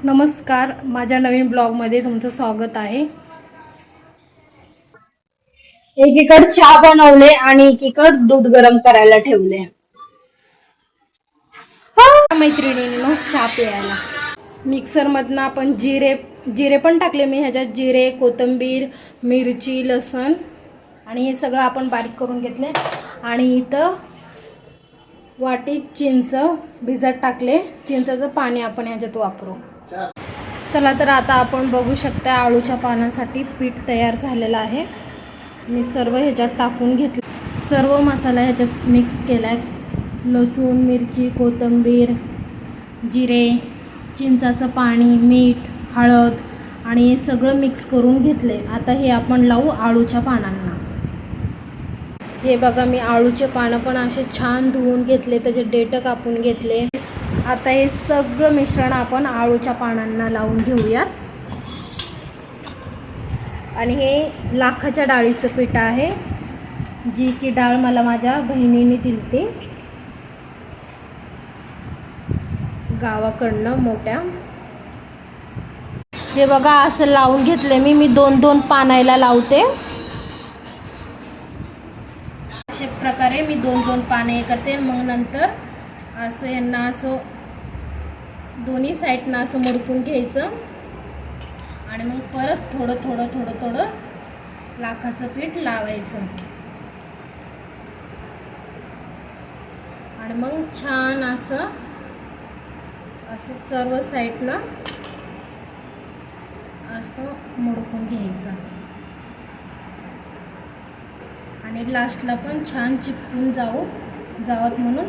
नमस्कार, माझ्या नवीन ब्लॉगमध्ये तुमचं स्वागत आहे। एकीकडे चहा बनवले आणि एकीकडे दूध गरम करायला ठेवले। मैत्रिणींनो, चहा प्यायला मिक्सरमधनं आपण जिरे पण टाकले मी ह्याच्यात। जिरे, कोथिंबीर, मिरची, लसूण आणि हे सगळं आपण बारीक करून घेतले। आणि इथं वाटीत चिंच भिजत टाकले। चिंचाचं पाणी आपण ह्याच्यात वापरू। चला तर आता आपण बघू शकता आळूच्या पानासाठी पीठ तयार झालेलं आहे। मी सर्व ह्याच्यात टाकून घेतले। सर्व मसाला ह्याच्यात मिक्स केलाय। लसूण, मिरची, कोथिंबीर, जिरे, चिंचाचं पाणी, मीठ, हळद आणि हे सगळं मिक्स करून घेतले। आता हे आपण लावू आळूच्या पानांना। हे बघा, मी आळूचे पानं पण असे छान धुवून घेतले, त्याचे देठ कापून घेतले। आता हे सगळं मिश्रण आपण आळूच्या पानांना लावून घेऊयात। आणि हे लाखाच्या डाळीचं पीठ आहे, जी की डाळ मला माझ्या बहिणीने दिली गावाकडनं मोठ्या। हे बघा, असं लावून घेतले मी दोन दोन पानायला लावते। अशा प्रकारे मी दोन दोन पाने करते। मग नंतर असं यांना असं दोन्ही साईडनं असं मुरकून घ्यायचं आणि मग परत थोडं थोडं थोडं थोडं लाखाचं पीठ लावायचं। आणि मग छान असं असं सर्व साईडनं असं मुरकून घ्यायचं आणि लास्टला पण छान चिपकून जावत म्हणून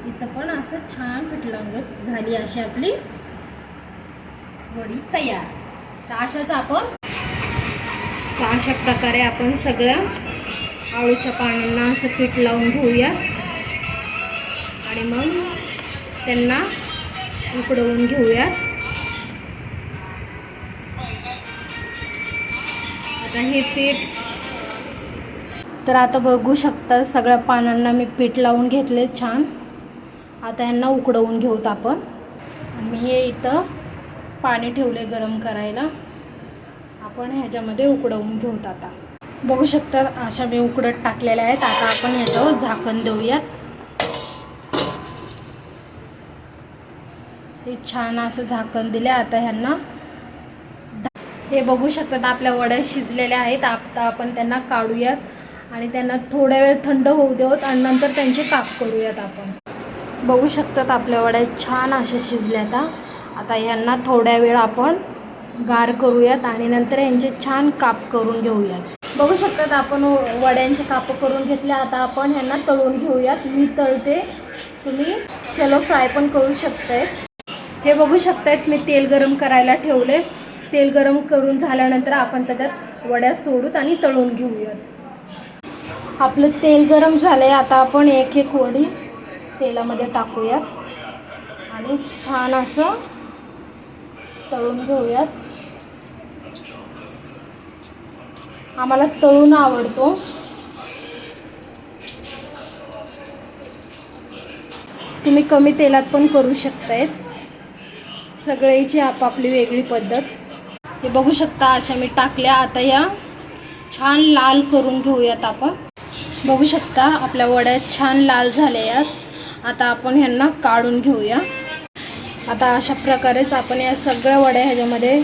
इथं पण असं छान पीठ लावून झाली अशी आपली वडी तयार। तर अशाच आपण अशा प्रकारे आपण सगळ्या आळूच्या पानांना असं पीठ लावून घेऊया आणि मग त्यांना उकडवून घेऊया। आता हे पीठ तर आता बघू शकता सगळ्या पानांना मी पीठ लावून घेतले छान। आता यांना उकडवून घेऊत आपण। मी हे इथं पाणी ठेवले गरम करायला, आपण ह्याच्यामध्ये उकडवून घेऊत। आता बघू शकता अशा मी उकडत टाकलेल्या आहेत। आता आपण ह्याच्यावर झाकण देऊयात। ते छान असं झाकण दिले। आता ह्यांना हे बघू शकतात आपल्या वड्या शिजलेल्या आहेत। आता आपण त्यांना काढूयात आणि त्यांना थोड्या वेळ थंड होऊ देऊत आणि नंतर त्यांचे काप करूयात। आपण बघू शकतात आपल्या वड्या छान अशा शिजल्यात। आता ह्यांना थोड्या वेळ आपण गार करूयात आणि नंतर यांचे छान काप करून घेऊयात। बघू शकतात आपण वड्यांचे काप करून घेतले। आता आपण ह्यांना तळून घेऊयात। मी तळते, तुम्ही शॅलो फ्राय पण करू शकताय। हे बघू शकतायत मी तेल गरम करायला ठेवले। तेल गरम करून झाल्यानंतर आपण त्याच्यात वड्या सोडूत आणि तळून घेऊयात। आपलं तेल गरम झालंय। आता आपण एक एक वडी तेलामध्ये टाकूयात आणि छान असं तळून घेऊयात। आम्हाला तळून आवडतो। तुम्ही कमी तेलात पण करू शकताय। सगळ्याची आपापली वेगळी पद्धत। हे बघू शकता अशा मी टाकल्या। आता या छान लाल करून घेऊयात आपण। बघू शकता आपल्या वड्या छान लाल झाल्या। आता आपण ह्यांना काढून घेऊया। आता अशा प्रकारेच आपण या सगळ्या वड्या ह्याच्यामध्ये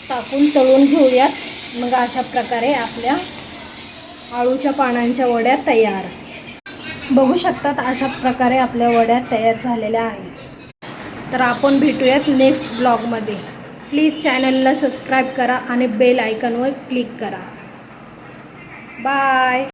टाकून तळून घेऊयात। मग अशा प्रकारे आपल्या आळूच्या पानांच्या वड्या तयार। बघू शकतात अशा प्रकारे आपल्या वड्या तयार झालेल्या आहेत। तर आपण भेटूयात नेक्स्ट ब्लॉगमध्ये। प्लीज चॅनलला सबस्क्राईब करा आणि बेल आयकॉनवर क्लिक करा। बाय।